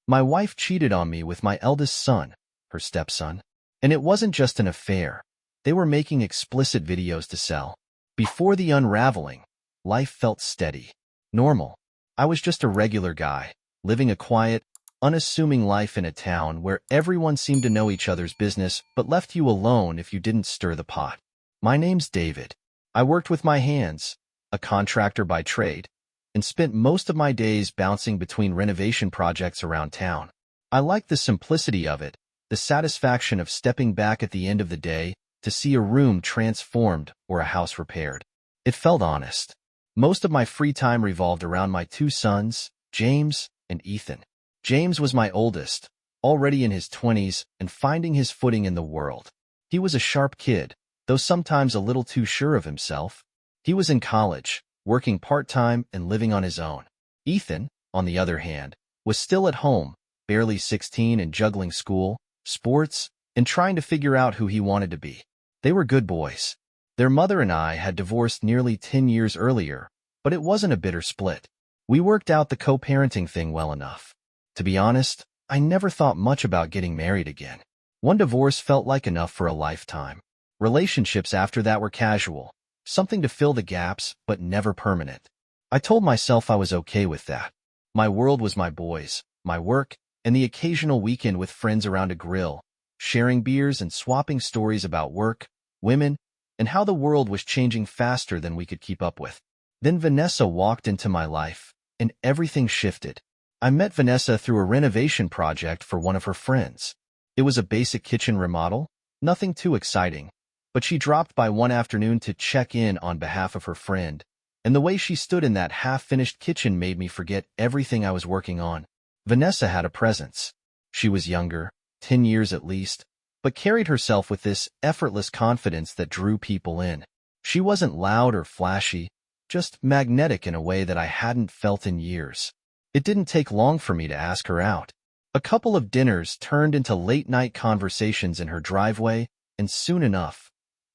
My wife cheated on me with my eldest son, her stepson. And it wasn't just an affair. They were making explicit videos to sell. Before the unraveling, life felt steady, normal. I was just a regular guy, living a quiet, unassuming life in a town where everyone seemed to know each other's business but left you alone if you didn't stir the pot. My name's David. I worked with my hands, a contractor by trade, and spent most of my days bouncing between renovation projects around town. I liked the simplicity of it, the satisfaction of stepping back at the end of the day to see a room transformed or a house repaired. It felt honest. Most of my free time revolved around my two sons, James and Ethan. James was my oldest, already in his 20s and finding his footing in the world. He was a sharp kid, though sometimes a little too sure of himself. He was in college, working part-time and living on his own. Ethan, on the other hand, was still at home, barely 16 and juggling school, sports, and trying to figure out who he wanted to be. They were good boys. Their mother and I had divorced nearly 10 years earlier, but it wasn't a bitter split. We worked out the co-parenting thing well enough. To be honest, I never thought much about getting married again. One divorce felt like enough for a lifetime. Relationships after that were casual, something to fill the gaps, but never permanent. I told myself I was okay with that. My world was my boys, my work, and the occasional weekend with friends around a grill, sharing beers and swapping stories about work, women, and how the world was changing faster than we could keep up with. Then Vanessa walked into my life, and everything shifted. I met Vanessa through a renovation project for one of her friends. It was a basic kitchen remodel, nothing too exciting, but she dropped by one afternoon to check in on behalf of her friend, and the way she stood in that half-finished kitchen made me forget everything I was working on. Vanessa had a presence. She was younger, 10 years at least, but carried herself with this effortless confidence that drew people in. She wasn't loud or flashy, just magnetic in a way that I hadn't felt in years. It didn't take long for me to ask her out. A couple of dinners turned into late-night conversations in her driveway, and soon enough,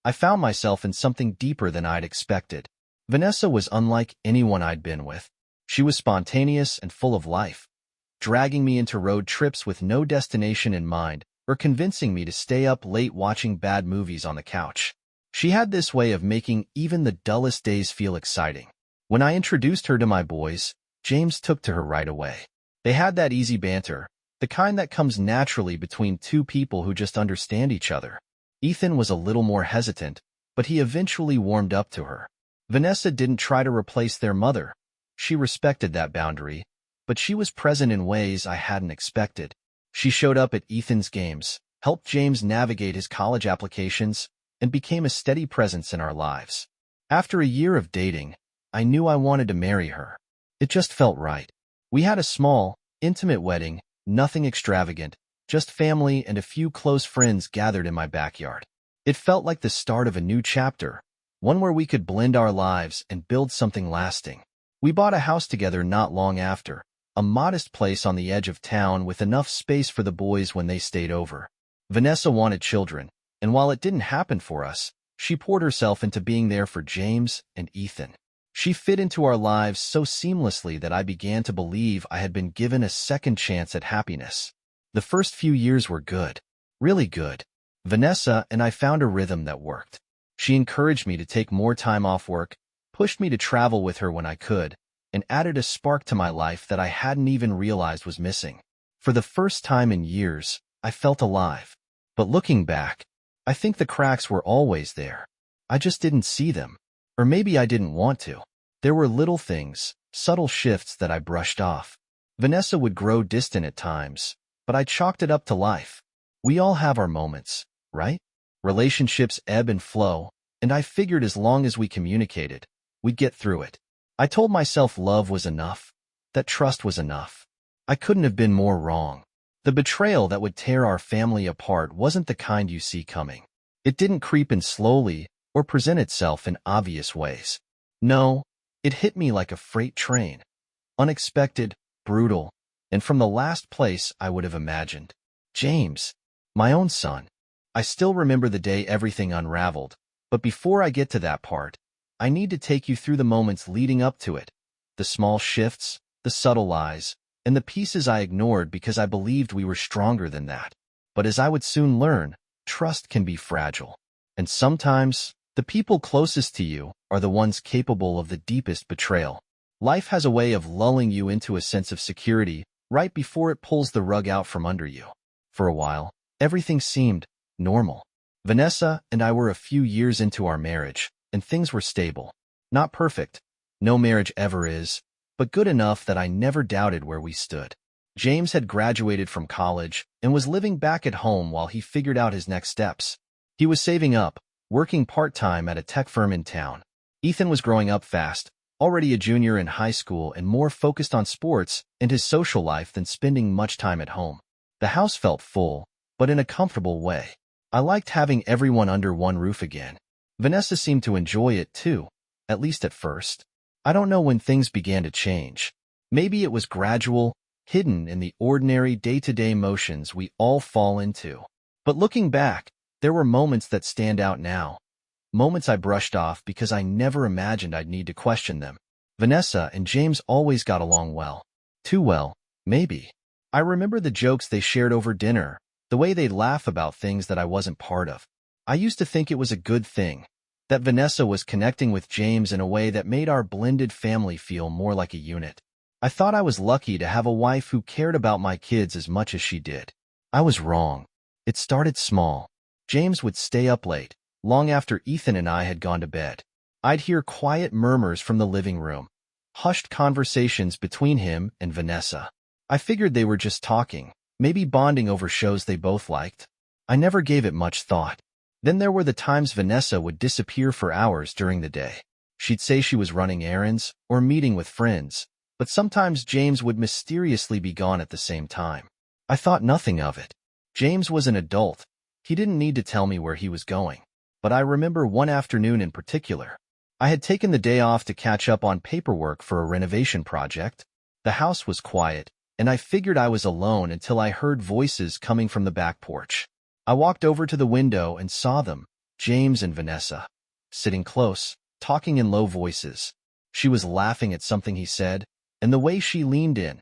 I found myself in something deeper than I'd expected. Vanessa was unlike anyone I'd been with. She was spontaneous and full of life, dragging me into road trips with no destination in mind, or convincing me to stay up late watching bad movies on the couch. She had this way of making even the dullest days feel exciting. When I introduced her to my boys, James took to her right away. They had that easy banter, the kind that comes naturally between two people who just understand each other. Ethan was a little more hesitant, but he eventually warmed up to her. Vanessa didn't try to replace their mother. She respected that boundary, but she was present in ways I hadn't expected. She showed up at Ethan's games, helped James navigate his college applications, and became a steady presence in our lives. After a year of dating, I knew I wanted to marry her. It just felt right. We had a small, intimate wedding, nothing extravagant, just family and a few close friends gathered in my backyard. It felt like the start of a new chapter, one where we could blend our lives and build something lasting. We bought a house together not long after, a modest place on the edge of town with enough space for the boys when they stayed over. Vanessa wanted children, and while it didn't happen for us, she poured herself into being there for James and Ethan. She fit into our lives so seamlessly that I began to believe I had been given a second chance at happiness. The first few years were good, really good. Vanessa and I found a rhythm that worked. She encouraged me to take more time off work, pushed me to travel with her when I could, and added a spark to my life that I hadn't even realized was missing. For the first time in years, I felt alive. But looking back, I think the cracks were always there. I just didn't see them. Or maybe I didn't want to. There were little things, subtle shifts that I brushed off. Vanessa would grow distant at times, but I chalked it up to life. We all have our moments, right? Relationships ebb and flow, and I figured as long as we communicated, we'd get through it. I told myself love was enough, that trust was enough. I couldn't have been more wrong. The betrayal that would tear our family apart wasn't the kind you see coming. It didn't creep in slowly or present itself in obvious ways. No, it hit me like a freight train. Unexpected, brutal, and from the last place I would have imagined. James, my own son. I still remember the day everything unraveled, but before I get to that part, I need to take you through the moments leading up to it, the small shifts, the subtle lies, and the pieces I ignored because I believed we were stronger than that. But as I would soon learn, trust can be fragile. And sometimes, the people closest to you are the ones capable of the deepest betrayal. Life has a way of lulling you into a sense of security right before it pulls the rug out from under you. For a while, everything seemed normal. Vanessa and I were a few years into our marriage, and things were stable. Not perfect. No marriage ever is, but good enough that I never doubted where we stood. James had graduated from college and was living back at home while he figured out his next steps. He was saving up, working part-time at a tech firm in town. Ethan was growing up fast, already a junior in high school and more focused on sports and his social life than spending much time at home. The house felt full, but in a comfortable way. I liked having everyone under one roof again. Vanessa seemed to enjoy it too, at least at first. I don't know when things began to change. Maybe it was gradual, hidden in the ordinary day-to-day motions we all fall into. But looking back, there were moments that stand out now. Moments I brushed off because I never imagined I'd need to question them. Vanessa and James always got along well. Too well, maybe. I remember the jokes they shared over dinner, the way they'd laugh about things that I wasn't part of. I used to think it was a good thing, that Vanessa was connecting with James in a way that made our blended family feel more like a unit. I thought I was lucky to have a wife who cared about my kids as much as she did. I was wrong. It started small. James would stay up late, long after Ethan and I had gone to bed. I'd hear quiet murmurs from the living room, hushed conversations between him and Vanessa. I figured they were just talking, maybe bonding over shows they both liked. I never gave it much thought. Then there were the times Vanessa would disappear for hours during the day. She'd say she was running errands or meeting with friends, but sometimes James would mysteriously be gone at the same time. I thought nothing of it. James was an adult. He didn't need to tell me where he was going. But I remember one afternoon in particular. I had taken the day off to catch up on paperwork for a renovation project. The house was quiet, and I figured I was alone until I heard voices coming from the back porch. I walked over to the window and saw them, James and Vanessa, sitting close, talking in low voices. She was laughing at something he said, and the way she leaned in,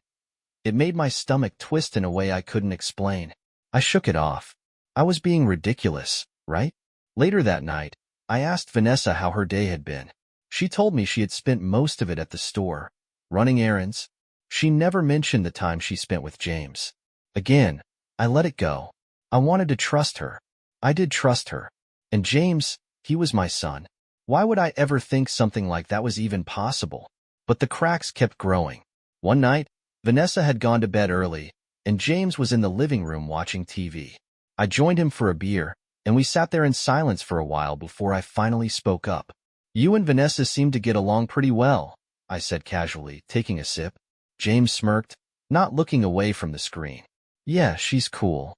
it made my stomach twist in a way I couldn't explain. I shook it off. I was being ridiculous, right? Later that night, I asked Vanessa how her day had been. She told me she had spent most of it at the store, running errands. She never mentioned the time she spent with James. Again, I let it go. I wanted to trust her. I did trust her. And James, he was my son. Why would I ever think something like that was even possible? But the cracks kept growing. One night, Vanessa had gone to bed early, and James was in the living room watching TV. I joined him for a beer, and we sat there in silence for a while before I finally spoke up. "You and Vanessa seem to get along pretty well," I said casually, taking a sip. James smirked, not looking away from the screen. "Yeah, she's cool."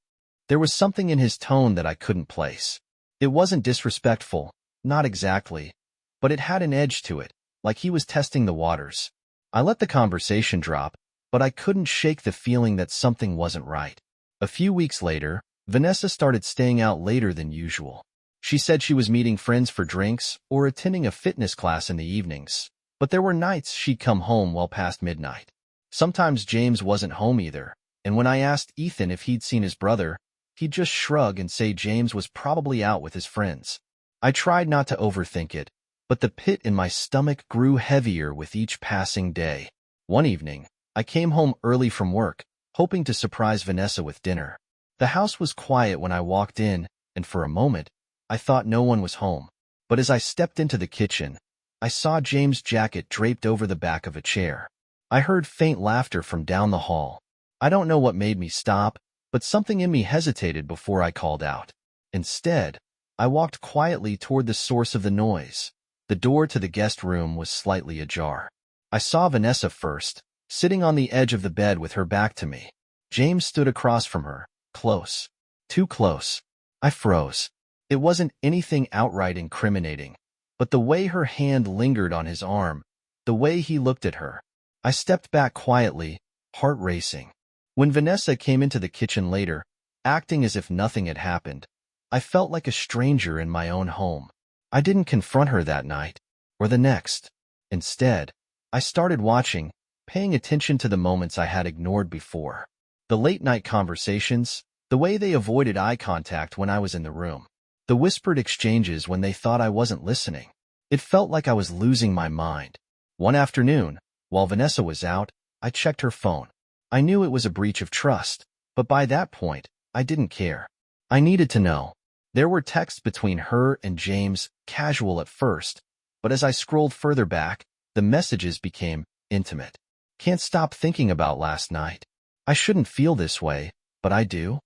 There was something in his tone that I couldn't place. It wasn't disrespectful, not exactly, but it had an edge to it, like he was testing the waters. I let the conversation drop, but I couldn't shake the feeling that something wasn't right. A few weeks later, Vanessa started staying out later than usual. She said she was meeting friends for drinks or attending a fitness class in the evenings, but there were nights she'd come home well past midnight. Sometimes James wasn't home either, and when I asked Ethan if he'd seen his brother, he'd just shrug and say James was probably out with his friends. I tried not to overthink it, but the pit in my stomach grew heavier with each passing day. One evening, I came home early from work, hoping to surprise Vanessa with dinner. The house was quiet when I walked in, and for a moment, I thought no one was home. But as I stepped into the kitchen, I saw James' jacket draped over the back of a chair. I heard faint laughter from down the hall. I don't know what made me stop, but something in me hesitated before I called out. Instead, I walked quietly toward the source of the noise. The door to the guest room was slightly ajar. I saw Vanessa first, sitting on the edge of the bed with her back to me. James stood across from her, close. Too close. I froze. It wasn't anything outright incriminating, but the way her hand lingered on his arm, the way he looked at her. I stepped back quietly, heart racing. When Vanessa came into the kitchen later, acting as if nothing had happened, I felt like a stranger in my own home. I didn't confront her that night, or the next. Instead, I started watching, paying attention to the moments I had ignored before. The late-night conversations, the way they avoided eye contact when I was in the room, the whispered exchanges when they thought I wasn't listening. It felt like I was losing my mind. One afternoon, while Vanessa was out, I checked her phone. I knew it was a breach of trust, but by that point, I didn't care. I needed to know. There were texts between her and James, casual at first, but as I scrolled further back, the messages became intimate. Can't stop thinking about last night. I shouldn't feel this way, but I do.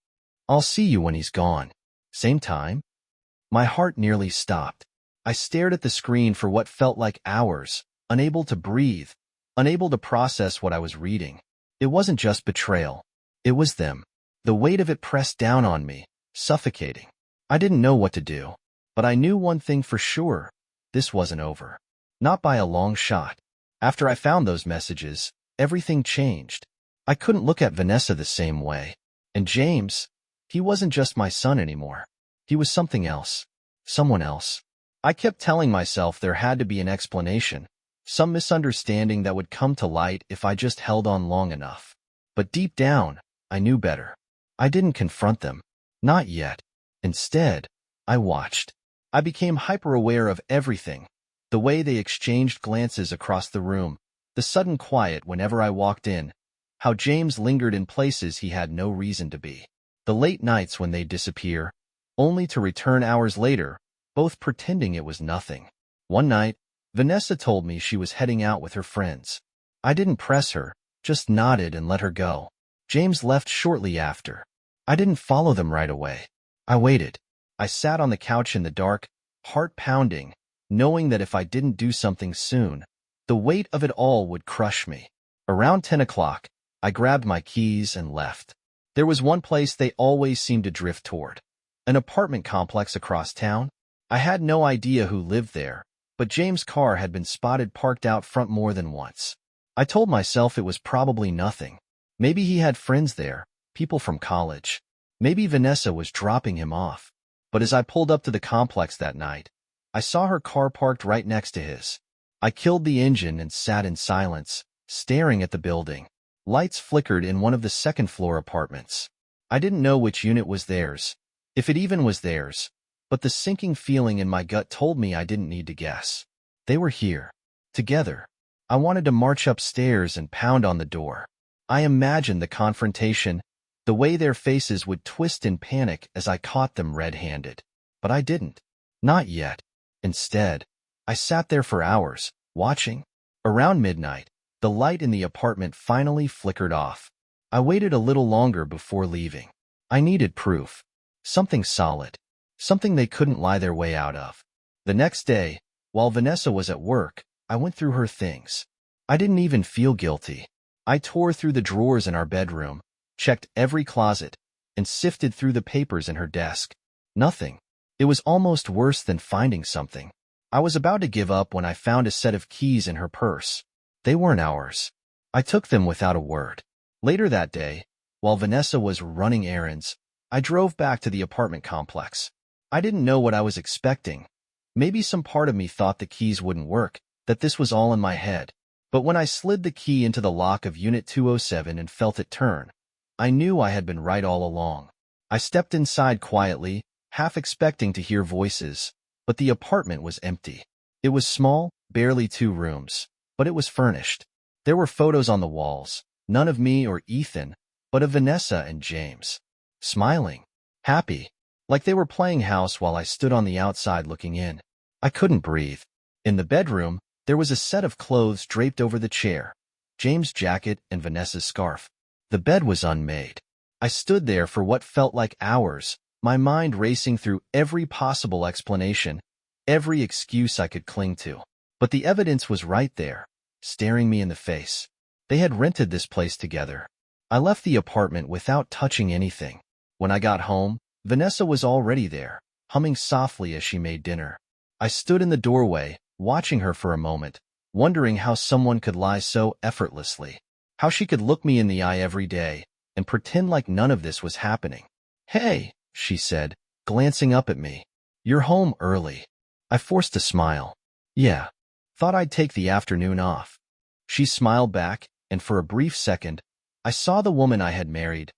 I'll see you when he's gone. Same time? My heart nearly stopped. I stared at the screen for what felt like hours, unable to breathe, unable to process what I was reading. It wasn't just betrayal. It was them. The weight of it pressed down on me, suffocating. I didn't know what to do, but I knew one thing for sure. This wasn't over. Not by a long shot. After I found those messages, everything changed. I couldn't look at Vanessa the same way. And James, he wasn't just my son anymore. He was something else. Someone else. I kept telling myself there had to be an explanation, some misunderstanding that would come to light if I just held on long enough. But deep down, I knew better. I didn't confront them. Not yet. Instead, I watched. I became hyper-aware of everything. The way they exchanged glances across the room, the sudden quiet whenever I walked in, how James lingered in places he had no reason to be. The late nights when they'd disappear, only to return hours later, both pretending it was nothing. One night, Vanessa told me she was heading out with her friends. I didn't press her, just nodded and let her go. James left shortly after. I didn't follow them right away. I waited. I sat on the couch in the dark, heart pounding, knowing that if I didn't do something soon, the weight of it all would crush me. Around 10 o'clock, I grabbed my keys and left. There was one place they always seemed to drift toward. An apartment complex across town. I had no idea who lived there, but James' car had been spotted parked out front more than once. I told myself it was probably nothing. Maybe he had friends there, people from college. Maybe Vanessa was dropping him off. But as I pulled up to the complex that night, I saw her car parked right next to his. I killed the engine and sat in silence, staring at the building. Lights flickered in one of the second-floor apartments. I didn't know which unit was theirs, if it even was theirs, but the sinking feeling in my gut told me I didn't need to guess. They were here. Together. I wanted to march upstairs and pound on the door. I imagined the confrontation, the way their faces would twist in panic as I caught them red-handed. But I didn't. Not yet. Instead, I sat there for hours, watching. Around midnight, the light in the apartment finally flickered off. I waited a little longer before leaving. I needed proof. Something solid. Something they couldn't lie their way out of. The next day, while Vanessa was at work, I went through her things. I didn't even feel guilty. I tore through the drawers in our bedroom, checked every closet, and sifted through the papers in her desk. Nothing. It was almost worse than finding something. I was about to give up when I found a set of keys in her purse. They weren't ours. I took them without a word. Later that day, while Vanessa was running errands, I drove back to the apartment complex. I didn't know what I was expecting. Maybe some part of me thought the keys wouldn't work, that this was all in my head. But when I slid the key into the lock of Unit 207 and felt it turn, I knew I had been right all along. I stepped inside quietly, half expecting to hear voices, but the apartment was empty. It was small, barely 2 rooms, but it was furnished. There were photos on the walls, none of me or Ethan, but of Vanessa and James. Smiling. Happy. Like they were playing house while I stood on the outside looking in. I couldn't breathe. In the bedroom, there was a set of clothes draped over the chair. James' jacket and Vanessa's scarf. The bed was unmade. I stood there for what felt like hours, my mind racing through every possible explanation, every excuse I could cling to. But the evidence was right there, staring me in the face. They had rented this place together. I left the apartment without touching anything. When I got home, Vanessa was already there, humming softly as she made dinner. I stood in the doorway, watching her for a moment, wondering how someone could lie so effortlessly, how she could look me in the eye every day and pretend like none of this was happening. "Hey," she said, glancing up at me. "You're home early." I forced a smile. "Yeah. Thought I'd take the afternoon off." She smiled back, and for a brief second, I saw the woman I had married,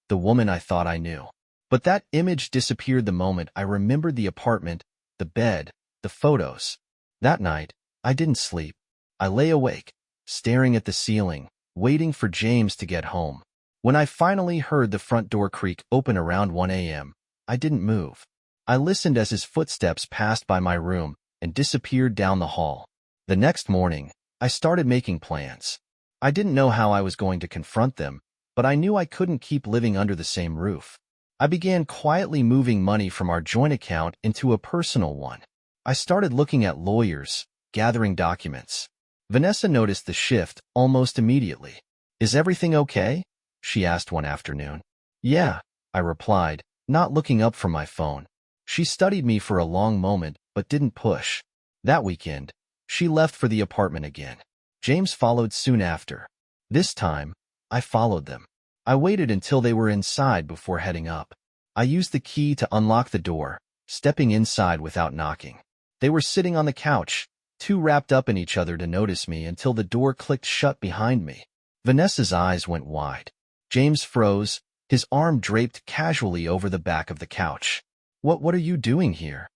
the woman I thought I knew. But that image disappeared the moment I remembered the apartment, the bed, the photos. That night, I didn't sleep. I lay awake, staring at the ceiling, waiting for James to get home. When I finally heard the front door creak open around 1 a.m., I didn't move. I listened as his footsteps passed by my room and disappeared down the hall. The next morning, I started making plans. I didn't know how I was going to confront them, but I knew I couldn't keep living under the same roof. I began quietly moving money from our joint account into a personal one. I started looking at lawyers, gathering documents. Vanessa noticed the shift almost immediately. "Is everything okay?" she asked one afternoon. "Yeah," I replied, not looking up from my phone. She studied me for a long moment, but didn't push. That weekend, she left for the apartment again. James followed soon after. This time, I followed them. I waited until they were inside before heading up. I used the key to unlock the door, stepping inside without knocking. They were sitting on the couch, too wrapped up in each other to notice me until the door clicked shut behind me. Vanessa's eyes went wide. James froze, his arm draped casually over the back of the couch. What are you doing here?"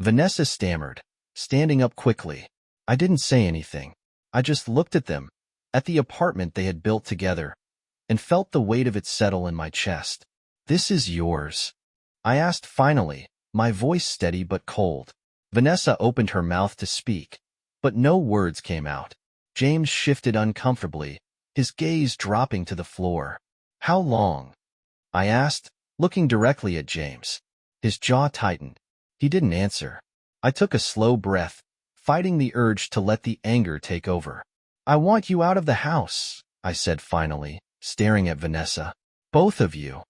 Vanessa stammered, standing up quickly. I didn't say anything. I just looked at them, at the apartment they had built together, and felt the weight of it settle in my chest. "This is yours," I asked finally, my voice steady but cold. Vanessa opened her mouth to speak, but no words came out. James shifted uncomfortably, his gaze dropping to the floor. "How long?" I asked, looking directly at James. His jaw tightened. He didn't answer. I took a slow breath, fighting the urge to let the anger take over. "I want you out of the house," I said finally, staring at Vanessa. "Both of you."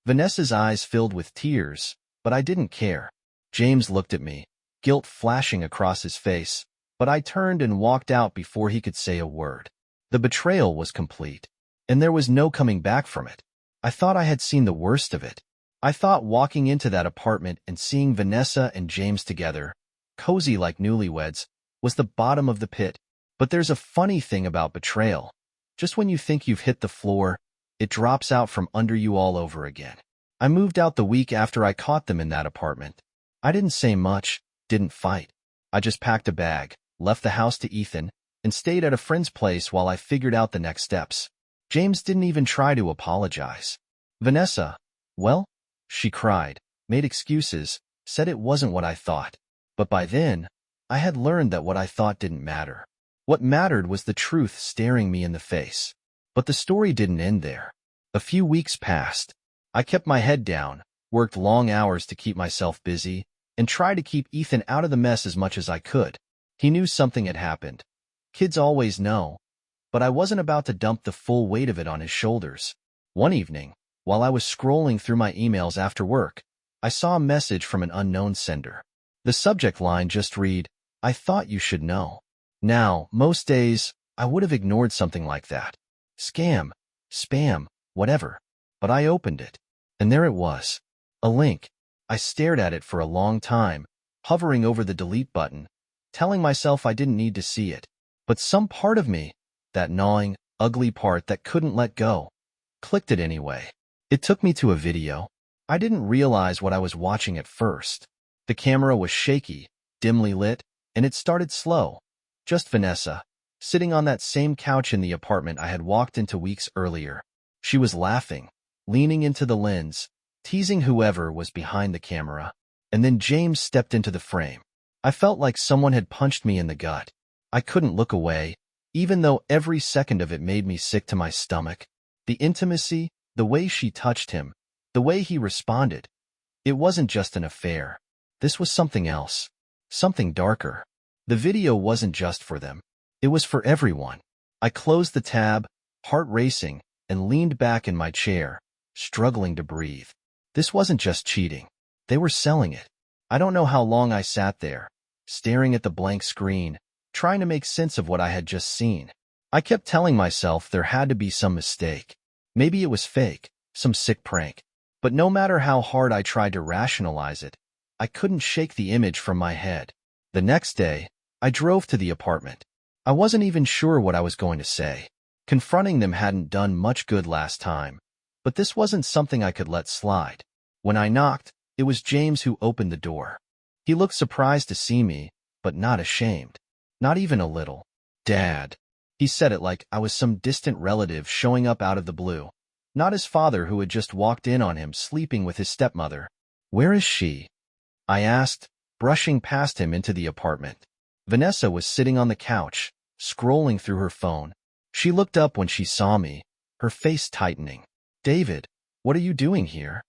Vanessa's eyes filled with tears, but I didn't care. James looked at me, guilt flashing across his face, but I turned and walked out before he could say a word. The betrayal was complete, and there was no coming back from it. I thought I had seen the worst of it. I thought walking into that apartment and seeing Vanessa and James together, cozy like newlyweds, was the bottom of the pit. But there's a funny thing about betrayal. Just when you think you've hit the floor, it drops out from under you all over again. I moved out the week after I caught them in that apartment. I didn't say much, didn't fight. I just packed a bag, left the house to Ethan, and stayed at a friend's place while I figured out the next steps. James didn't even try to apologize. Vanessa, well, she cried, made excuses, said it wasn't what I thought. But by then, I had learned that what I thought didn't matter. What mattered was the truth staring me in the face. But the story didn't end there. A few weeks passed. I kept my head down, worked long hours to keep myself busy, and tried to keep Ethan out of the mess as much as I could. He knew something had happened. Kids always know. But I wasn't about to dump the full weight of it on his shoulders. One evening, while I was scrolling through my emails after work, I saw a message from an unknown sender. The subject line just read, "I thought you should know." Now, most days, I would have ignored something like that. Scam, spam, whatever. But I opened it, and there it was. A link. I stared at it for a long time, hovering over the delete button, telling myself I didn't need to see it. But some part of me, that gnawing, ugly part that couldn't let go, clicked it anyway. It took me to a video. I didn't realize what I was watching at first. The camera was shaky, dimly lit, and it started slow. Just Vanessa, sitting on that same couch in the apartment I had walked into weeks earlier. She was laughing, leaning into the lens, teasing whoever was behind the camera. And then James stepped into the frame. I felt like someone had punched me in the gut. I couldn't look away, even though every second of it made me sick to my stomach. The intimacy, the way she touched him, the way he responded. It wasn't just an affair. This was something else, something darker. The video wasn't just for them. It was for everyone. I closed the tab, heart racing, and leaned back in my chair, struggling to breathe. This wasn't just cheating. They were selling it. I don't know how long I sat there, staring at the blank screen, trying to make sense of what I had just seen. I kept telling myself there had to be some mistake. Maybe it was fake, some sick prank. But no matter how hard I tried to rationalize it, I couldn't shake the image from my head. The next day, I drove to the apartment. I wasn't even sure what I was going to say. Confronting them hadn't done much good last time, but this wasn't something I could let slide. When I knocked, it was James who opened the door. He looked surprised to see me, but not ashamed. Not even a little. "Dad." He said it like I was some distant relative showing up out of the blue, not his father who had just walked in on him sleeping with his stepmother. "Where is she?" I asked, brushing past him into the apartment. Vanessa was sitting on the couch, scrolling through her phone. She looked up when she saw me, her face tightening. "David, what are you doing here?"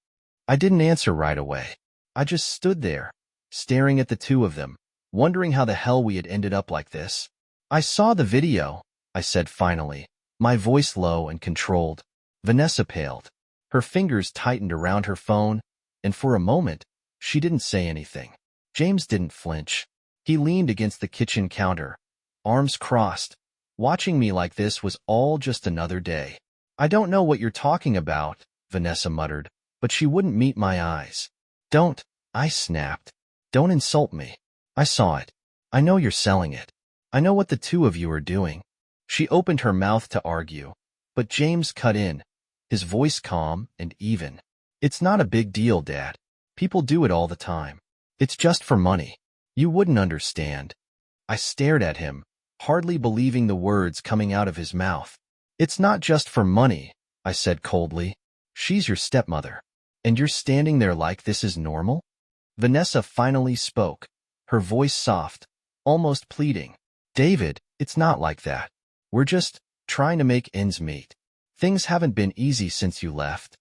I didn't answer right away. I just stood there, staring at the two of them, wondering how the hell we had ended up like this. "I saw the video," I said finally, my voice low and controlled. Vanessa paled. Her fingers tightened around her phone, and for a moment, she didn't say anything. James didn't flinch. He leaned against the kitchen counter, arms crossed. Watching me like this was all just another day. "I don't know what you're talking about," Vanessa muttered, but she wouldn't meet my eyes. "Don't," I snapped. "Don't insult me. I saw it. I know you're selling it. I know what the two of you are doing." She opened her mouth to argue, but James cut in, his voice calm and even. "It's not a big deal, Dad. People do it all the time. It's just for money. You wouldn't understand." I stared at him, hardly believing the words coming out of his mouth. "It's not just for money," I said coldly. "She's your stepmother. And you're standing there like this is normal?" Vanessa finally spoke, her voice soft, almost pleading. "David, it's not like that. We're just trying to make ends meet. Things haven't been easy since you left."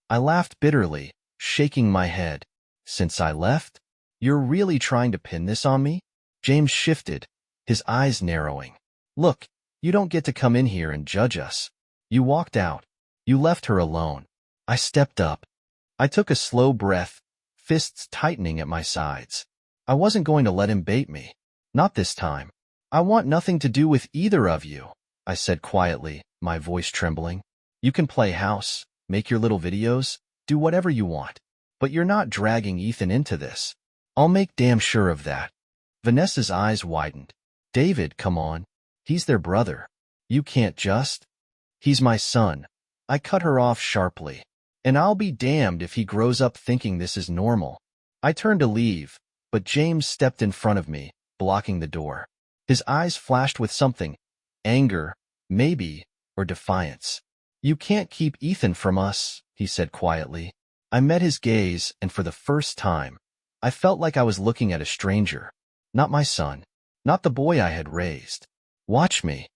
I laughed bitterly, shaking my head. "Since I left? You're really trying to pin this on me?" James shifted, his eyes narrowing. "Look, you don't get to come in here and judge us. You walked out. You left her alone." I stepped up. I took a slow breath, fists tightening at my sides. I wasn't going to let him bait me. Not this time. "I want nothing to do with either of you," I said quietly, my voice trembling. "You can play house, make your little videos, do whatever you want. But you're not dragging Ethan into this. I'll make damn sure of that." Vanessa's eyes widened. "David, come on. He's their brother. You can't just—" "He's my son." I cut her off sharply. "And I'll be damned if he grows up thinking this is normal." I turned to leave, but James stepped in front of me, blocking the door. His eyes flashed with something, anger, maybe, or defiance. "You can't keep Ethan from us," he said quietly. I met his gaze, and for the first time, I felt like I was looking at a stranger. Not my son. Not the boy I had raised. "Watch me."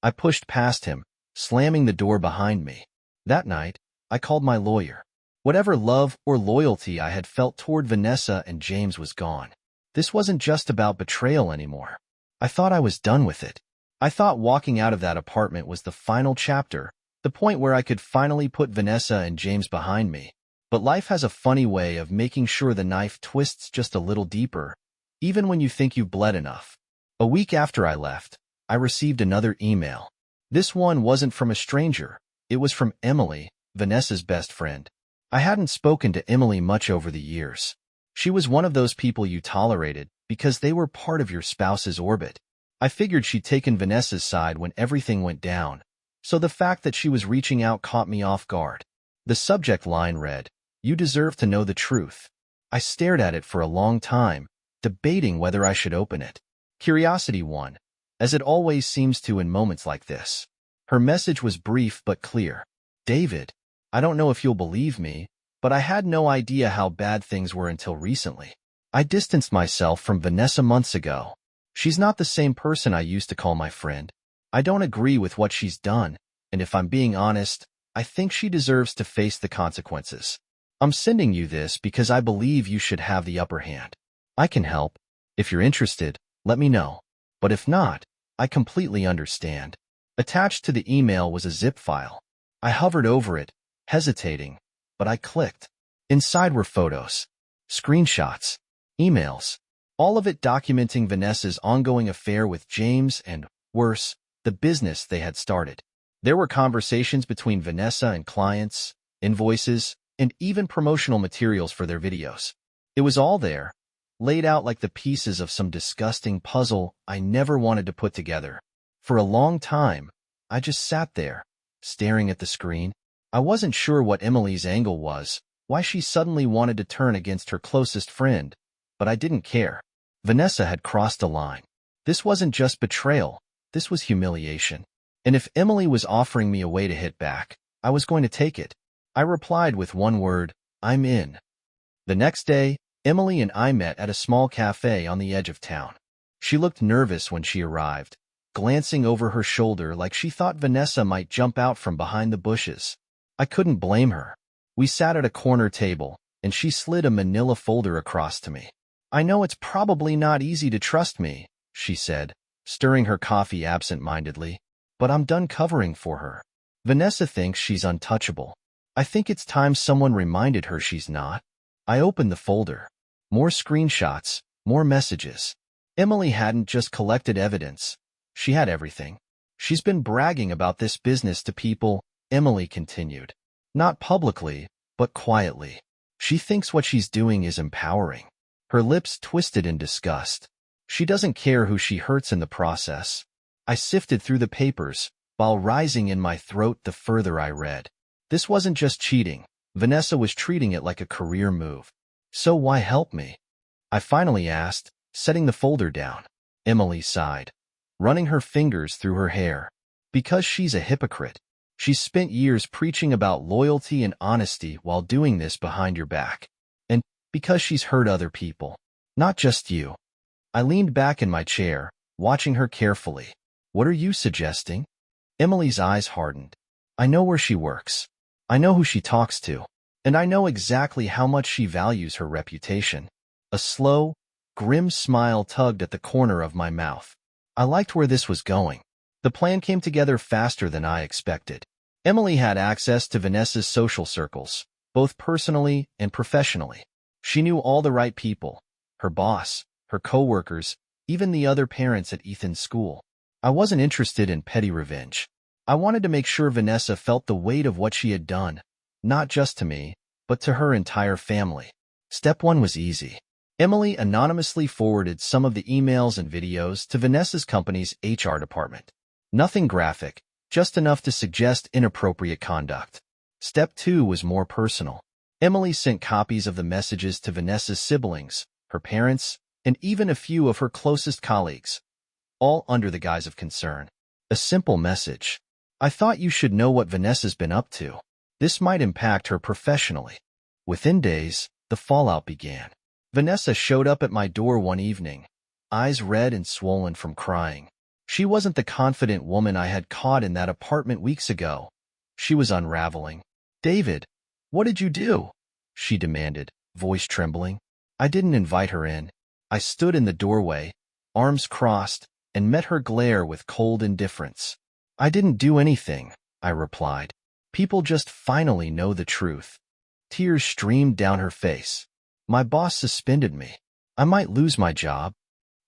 I pushed past him, slamming the door behind me. That night, I called my lawyer. Whatever love or loyalty I had felt toward Vanessa and James was gone. This wasn't just about betrayal anymore. I thought I was done with it. I thought walking out of that apartment was the final chapter, the point where I could finally put Vanessa and James behind me. But life has a funny way of making sure the knife twists just a little deeper, even when you think you've bled enough. A week after I left, I received another email. This one wasn't from a stranger. It was from Emily, Vanessa's best friend. I hadn't spoken to Emily much over the years. She was one of those people you tolerated because they were part of your spouse's orbit. I figured she'd taken Vanessa's side when everything went down, so the fact that she was reaching out caught me off guard. The subject line read, "You deserve to know the truth." I stared at it for a long time, debating whether I should open it. Curiosity won, as it always seems to in moments like this. Her message was brief but clear. "David, I don't know if you'll believe me, but I had no idea how bad things were until recently. I distanced myself from Vanessa months ago. She's not the same person I used to call my friend. I don't agree with what she's done, and if I'm being honest, I think she deserves to face the consequences. I'm sending you this because I believe you should have the upper hand. I can help. If you're interested, let me know. But if not, I completely understand." Attached to the email was a zip file. I hovered over it, hesitating, but I clicked. Inside were photos, screenshots, emails, all of it documenting Vanessa's ongoing affair with James and, worse, the business they had started. There were conversations between Vanessa and clients, invoices, and even promotional materials for their videos. It was all there, laid out like the pieces of some disgusting puzzle I never wanted to put together. For a long time, I just sat there, staring at the screen. I wasn't sure what Emily's angle was, why she suddenly wanted to turn against her closest friend, but I didn't care. Vanessa had crossed a line. This wasn't just betrayal, this was humiliation. And if Emily was offering me a way to hit back, I was going to take it. I replied with one word, I'm in. The next day, Emily and I met at a small cafe on the edge of town. She looked nervous when she arrived, glancing over her shoulder like she thought Vanessa might jump out from behind the bushes. I couldn't blame her. We sat at a corner table, and she slid a manila folder across to me. I know it's probably not easy to trust me, she said, stirring her coffee absent-mindedly, but I'm done covering for her. Vanessa thinks she's untouchable. I think it's time someone reminded her she's not. I opened the folder. More screenshots, more messages. Emily hadn't just collected evidence. She had everything. She's been bragging about this business to people, Emily continued. Not publicly, but quietly. She thinks what she's doing is empowering. Her lips twisted in disgust. She doesn't care who she hurts in the process. I sifted through the papers, while rising in my throat the further I read. This wasn't just cheating. Vanessa was treating it like a career move. So why help me? I finally asked, setting the folder down. Emily sighed, running her fingers through her hair. Because she's a hypocrite. She's spent years preaching about loyalty and honesty while doing this behind your back. And because she's hurt other people. Not just you. I leaned back in my chair, watching her carefully. What are you suggesting? Emily's eyes hardened. I know where she works. I know who she talks to. And I know exactly how much she values her reputation. A slow, grim smile tugged at the corner of my mouth. I liked where this was going. The plan came together faster than I expected. Emily had access to Vanessa's social circles, both personally and professionally. She knew all the right people, her boss, her coworkers, even the other parents at Ethan's school. I wasn't interested in petty revenge. I wanted to make sure Vanessa felt the weight of what she had done, not just to me, but to her entire family. Step 1 was easy. Emily anonymously forwarded some of the emails and videos to Vanessa's company's HR department. Nothing graphic, just enough to suggest inappropriate conduct. Step 2 was more personal. Emily sent copies of the messages to Vanessa's siblings, her parents, and even a few of her closest colleagues, all under the guise of concern. A simple message. I thought you should know what Vanessa's been up to. This might impact her professionally. Within days, the fallout began. Vanessa showed up at my door one evening, eyes red and swollen from crying. She wasn't the confident woman I had caught in that apartment weeks ago. She was unraveling. David, what did you do? She demanded, voice trembling. I didn't invite her in. I stood in the doorway, arms crossed, and met her glare with cold indifference. I didn't do anything, I replied. People just finally know the truth. Tears streamed down her face. My boss suspended me. I might lose my job.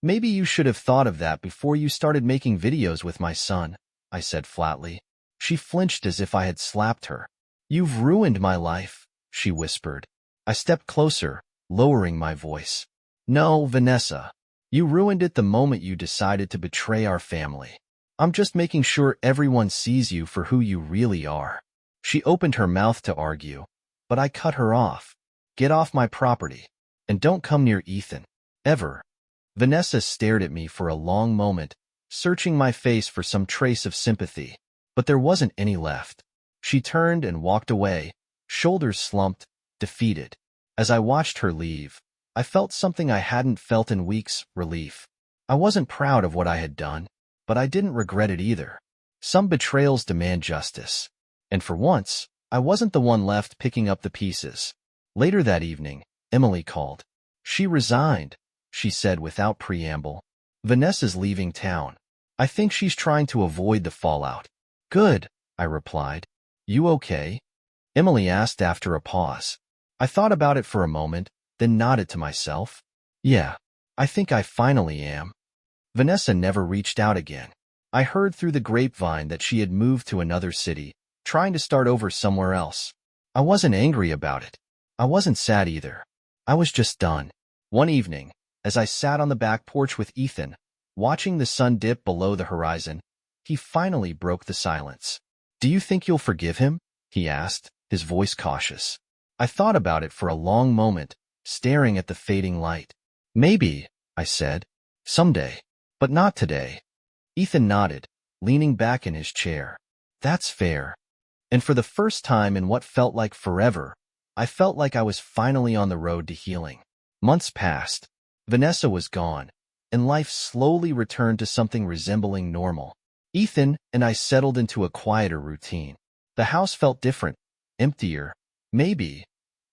Maybe you should have thought of that before you started making videos with my son, I said flatly. She flinched as if I had slapped her. You've ruined my life, she whispered. I stepped closer, lowering my voice. No, Vanessa. You ruined it the moment you decided to betray our family. I'm just making sure everyone sees you for who you really are. She opened her mouth to argue, but I cut her off. Get off my property, and don't come near Ethan. Ever. Vanessa stared at me for a long moment, searching my face for some trace of sympathy, but there wasn't any left. She turned and walked away, shoulders slumped, defeated. As I watched her leave, I felt something I hadn't felt in weeks, relief. I wasn't proud of what I had done, but I didn't regret it either. Some betrayals demand justice. And for once, I wasn't the one left picking up the pieces. Later that evening, Emily called. She resigned, she said without preamble. Vanessa's leaving town. I think she's trying to avoid the fallout. Good, I replied. You okay? Emily asked after a pause. I thought about it for a moment, then nodded to myself. Yeah, I think I finally am. Vanessa never reached out again. I heard through the grapevine that she had moved to another city, trying to start over somewhere else. I wasn't angry about it. I wasn't sad either. I was just done. One evening, as I sat on the back porch with Ethan, watching the sun dip below the horizon, He finally broke the silence. "Do you think you'll forgive him?" he asked, his voice cautious. I thought about it for a long moment, staring at the fading light. "Maybe," I said. "Someday. But not today." Ethan nodded, leaning back in his chair. "That's fair." And for the first time in what felt like forever, I felt like I was finally on the road to healing. Months passed. Vanessa was gone, and life slowly returned to something resembling normal. Ethan and I settled into a quieter routine. The house felt different, emptier, maybe,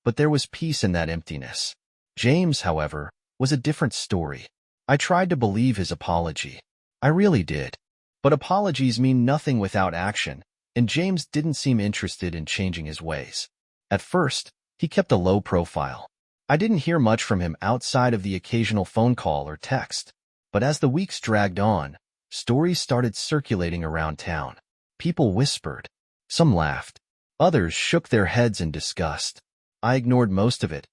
but there was peace in that emptiness. James, however, was a different story. I tried to believe his apology. I really did. But apologies mean nothing without action, and James didn't seem interested in changing his ways. At first, he kept a low profile. I didn't hear much from him outside of the occasional phone call or text. But as the weeks dragged on, stories started circulating around town. People whispered. Some laughed. Others shook their heads in disgust. I ignored most of it,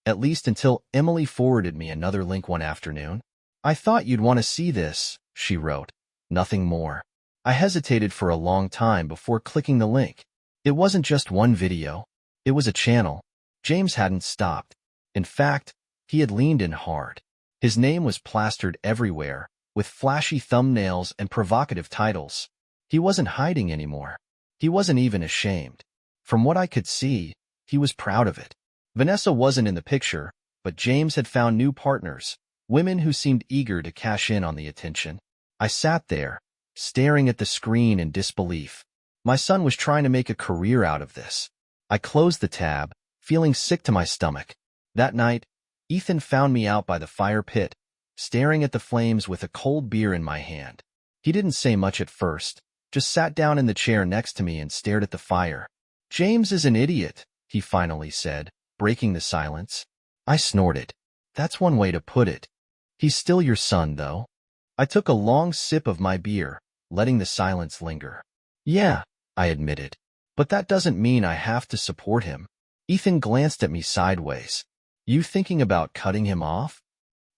at least until Emily forwarded me another link one afternoon. "I thought you'd want to see this," she wrote. Nothing more. I hesitated for a long time before clicking the link. It wasn't just one video. It was a channel. James hadn't stopped. In fact, he had leaned in hard. His name was plastered everywhere, with flashy thumbnails and provocative titles. He wasn't hiding anymore. He wasn't even ashamed. From what I could see, he was proud of it. Vanessa wasn't in the picture, but James had found new partners, women who seemed eager to cash in on the attention. I sat there, staring at the screen in disbelief. My son was trying to make a career out of this. I closed the tab, feeling sick to my stomach. That night, Ethan found me out by the fire pit, staring at the flames with a cold beer in my hand. He didn't say much at first, just sat down in the chair next to me and stared at the fire. "James is an idiot," he finally said, breaking the silence. I snorted. "That's one way to put it. He's still your son, though." I took a long sip of my beer, letting the silence linger. "Yeah," I admitted. "But that doesn't mean I have to support him." Ethan glanced at me sideways. "You thinking about cutting him off?"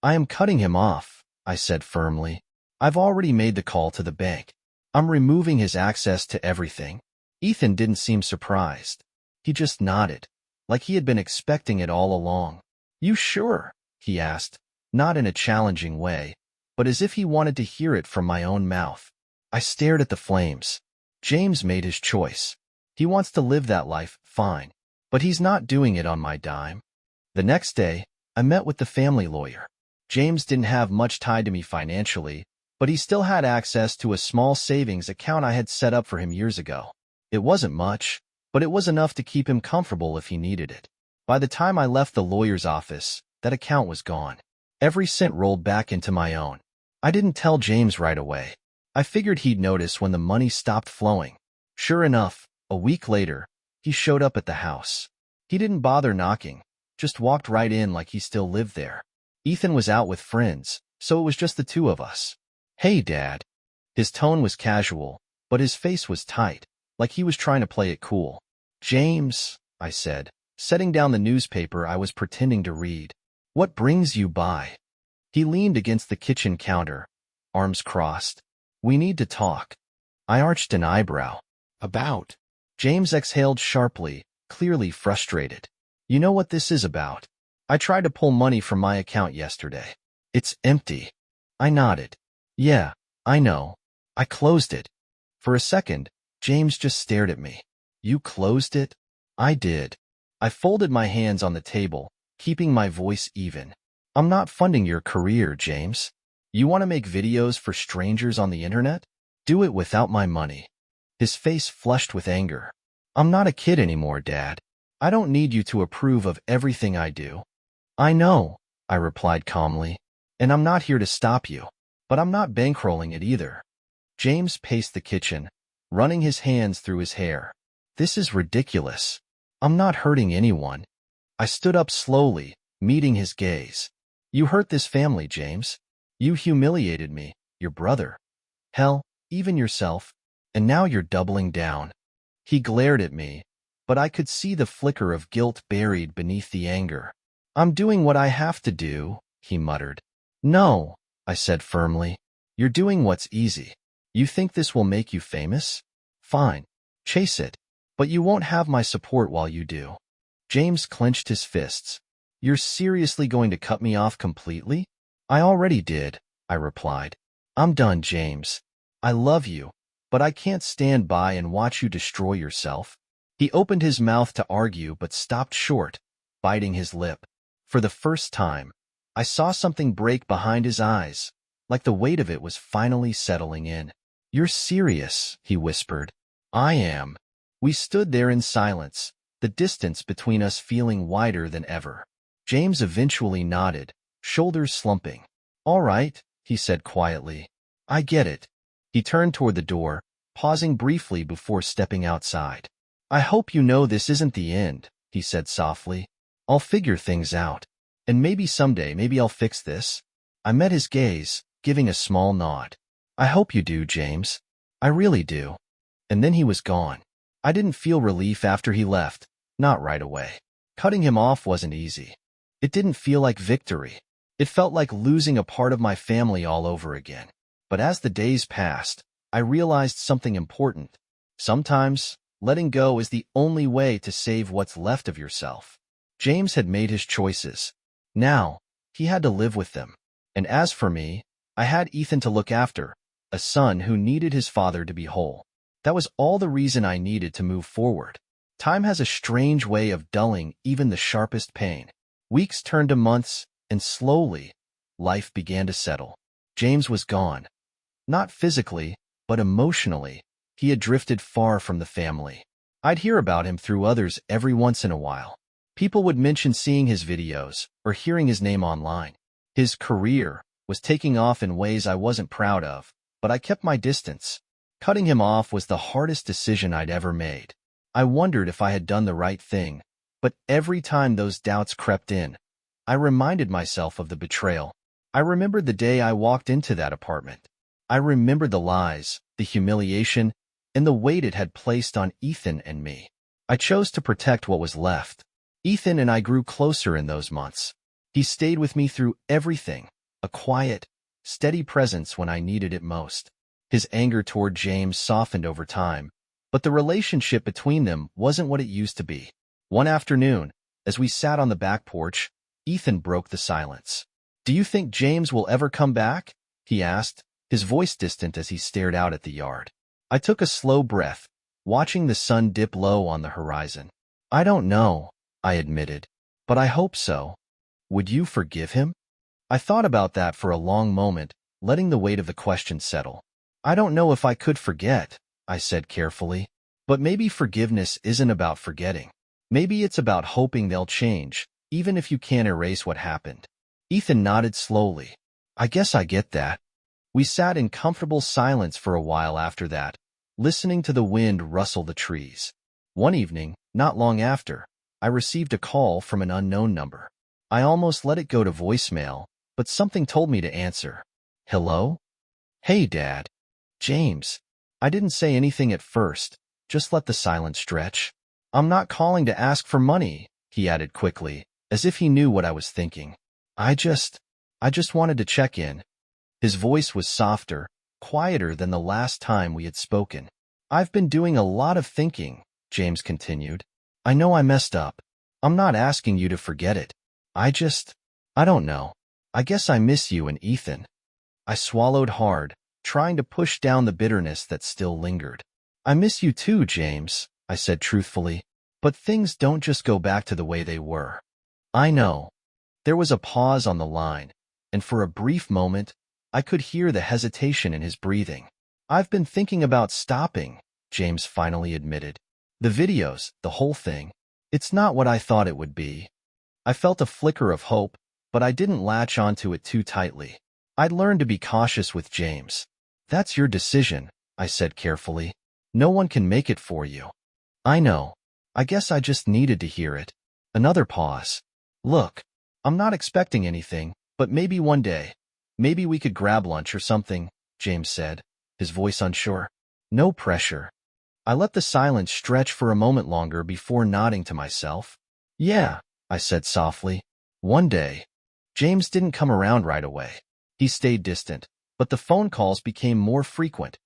"I am cutting him off," I said firmly. "I've already made the call to the bank. I'm removing his access to everything." Ethan didn't seem surprised. He just nodded, like he had been expecting it all along. "You sure?" he asked, not in a challenging way, but as if he wanted to hear it from my own mouth. I stared at the flames. James made his choice. He wants to live that life, fine, but he's not doing it on my dime. The next day, I met with the family lawyer. James didn't have much tied to me financially, but he still had access to a small savings account I had set up for him years ago. It wasn't much, but it was enough to keep him comfortable if he needed it. By the time I left the lawyer's office, that account was gone. Every cent rolled back into my own. I didn't tell James right away. I figured he'd notice when the money stopped flowing. Sure enough, a week later, he showed up at the house. He didn't bother knocking, just walked right in like he still lived there. Ethan was out with friends, so it was just the two of us. "Hey, Dad." His tone was casual, but his face was tight, like he was trying to play it cool. "James," I said, setting down the newspaper I was pretending to read. "What brings you by?" He leaned against the kitchen counter, arms crossed. "We need to talk." I arched an eyebrow. "About?" James exhaled sharply, clearly frustrated. "You know what this is about. I tried to pull money from my account yesterday. It's empty." I nodded. "Yeah, I know. I closed it." For a second, James just stared at me. "You closed it?" "I did." I folded my hands on the table, keeping my voice even. "I'm not funding your career, James. You want to make videos for strangers on the internet? Do it without my money." His face flushed with anger. "I'm not a kid anymore, Dad. I don't need you to approve of everything I do." "I know," I replied calmly, "and I'm not here to stop you, but I'm not bankrolling it either." James paced the kitchen, running his hands through his hair. "This is ridiculous. I'm not hurting anyone." I stood up slowly, meeting his gaze. "You hurt this family, James. You humiliated me, your brother. Hell, even yourself. And now you're doubling down." He glared at me, but I could see the flicker of guilt buried beneath the anger. "I'm doing what I have to do," he muttered. "No," I said firmly. "You're doing what's easy." You think this will make you famous? Fine. Chase it. But you won't have my support while you do. James clenched his fists. You're seriously going to cut me off completely? I already did, I replied. I'm done, James. I love you, but I can't stand by and watch you destroy yourself. He opened his mouth to argue but stopped short, biting his lip. For the first time, I saw something break behind his eyes, like the weight of it was finally settling in. You're serious, he whispered. I am. We stood there in silence, the distance between us feeling wider than ever. James eventually nodded, shoulders slumping. All right, he said quietly. I get it. He turned toward the door, pausing briefly before stepping outside. I hope you know this isn't the end, he said softly. I'll figure things out. And maybe someday, maybe I'll fix this. I met his gaze, giving a small nod. I hope you do, James. I really do. And then he was gone. I didn't feel relief after he left, not right away. Cutting him off wasn't easy. It didn't feel like victory. It felt like losing a part of my family all over again. But as the days passed, I realized something important. Sometimes, letting go is the only way to save what's left of yourself. James had made his choices. Now, he had to live with them. And as for me, I had Ethan to look after, a son who needed his father to be whole. That was all the reason I needed to move forward. Time has a strange way of dulling even the sharpest pain. Weeks turned to months, and slowly, life began to settle. James was gone. Not physically, but emotionally. He had drifted far from the family. I'd hear about him through others every once in a while. People would mention seeing his videos or hearing his name online. His career was taking off in ways I wasn't proud of, but I kept my distance. Cutting him off was the hardest decision I'd ever made. I wondered if I had done the right thing, but every time those doubts crept in, I reminded myself of the betrayal. I remembered the day I walked into that apartment. I remembered the lies, the humiliation, and the weight it had placed on Ethan and me. I chose to protect what was left. Ethan and I grew closer in those months. He stayed with me through everything, a quiet, steady presence when I needed it most. His anger toward James softened over time, but the relationship between them wasn't what it used to be. One afternoon, as we sat on the back porch, Ethan broke the silence. Do you think James will ever come back? He asked, his voice distant as he stared out at the yard. I took a slow breath, watching the sun dip low on the horizon. I don't know, I admitted, but I hope so. Would you forgive him? I thought about that for a long moment, letting the weight of the question settle. I don't know if I could forget, I said carefully, but maybe forgiveness isn't about forgetting. Maybe it's about hoping they'll change, even if you can't erase what happened. Ethan nodded slowly. I guess I get that. We sat in comfortable silence for a while after that, listening to the wind rustle the trees. One evening, not long after, I received a call from an unknown number. I almost let it go to voicemail, but something told me to answer. Hello? Hey, Dad. James. I didn't say anything at first, just let the silence stretch. I'm not calling to ask for money, he added quickly, as if he knew what I was thinking. I just wanted to check in. His voice was softer, quieter than the last time we had spoken. I've been doing a lot of thinking, James continued. I know I messed up. I'm not asking you to forget it. I don't know. I guess I miss you and Ethan. I swallowed hard, trying to push down the bitterness that still lingered. I miss you too, James, I said truthfully, but things don't just go back to the way they were. I know. There was a pause on the line, and for a brief moment, I could hear the hesitation in his breathing. I've been thinking about stopping, James finally admitted. The videos, the whole thing, it's not what I thought it would be. I felt a flicker of hope, but I didn't latch onto it too tightly. I'd learned to be cautious with James. That's your decision, I said carefully. No one can make it for you. I know. I guess I just needed to hear it. Another pause. Look, I'm not expecting anything, but maybe one day. Maybe we could grab lunch or something, James said, his voice unsure. No pressure. I let the silence stretch for a moment longer before nodding to myself. Yeah, I said softly. One day. James didn't come around right away. He stayed distant, but the phone calls became more frequent,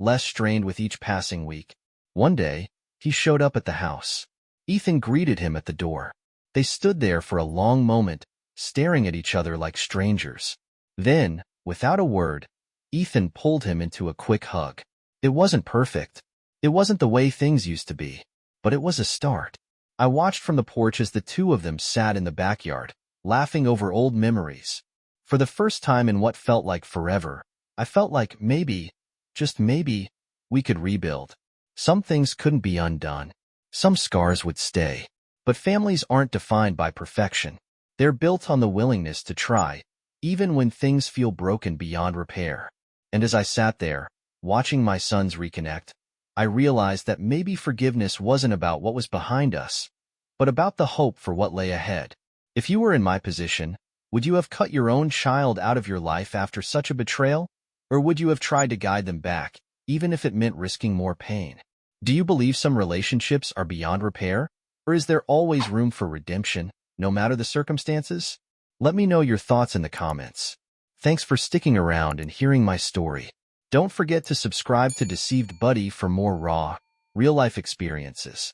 less strained with each passing week. One day, he showed up at the house. Ethan greeted him at the door. They stood there for a long moment, staring at each other like strangers. Then, without a word, Ethan pulled him into a quick hug. It wasn't perfect. It wasn't the way things used to be, but it was a start. I watched from the porch as the two of them sat in the backyard, laughing over old memories. For the first time in what felt like forever, I felt like maybe, just maybe, we could rebuild. Some things couldn't be undone. Some scars would stay. But families aren't defined by perfection. They're built on the willingness to try, even when things feel broken beyond repair. And as I sat there, watching my sons reconnect, I realized that maybe forgiveness wasn't about what was behind us, but about the hope for what lay ahead. If you were in my position, would you have cut your own child out of your life after such a betrayal? Or would you have tried to guide them back, even if it meant risking more pain? Do you believe some relationships are beyond repair? Or is there always room for redemption, no matter the circumstances? Let me know your thoughts in the comments. Thanks for sticking around and hearing my story. Don't forget to subscribe to Deceived Buddy for more raw, real-life experiences.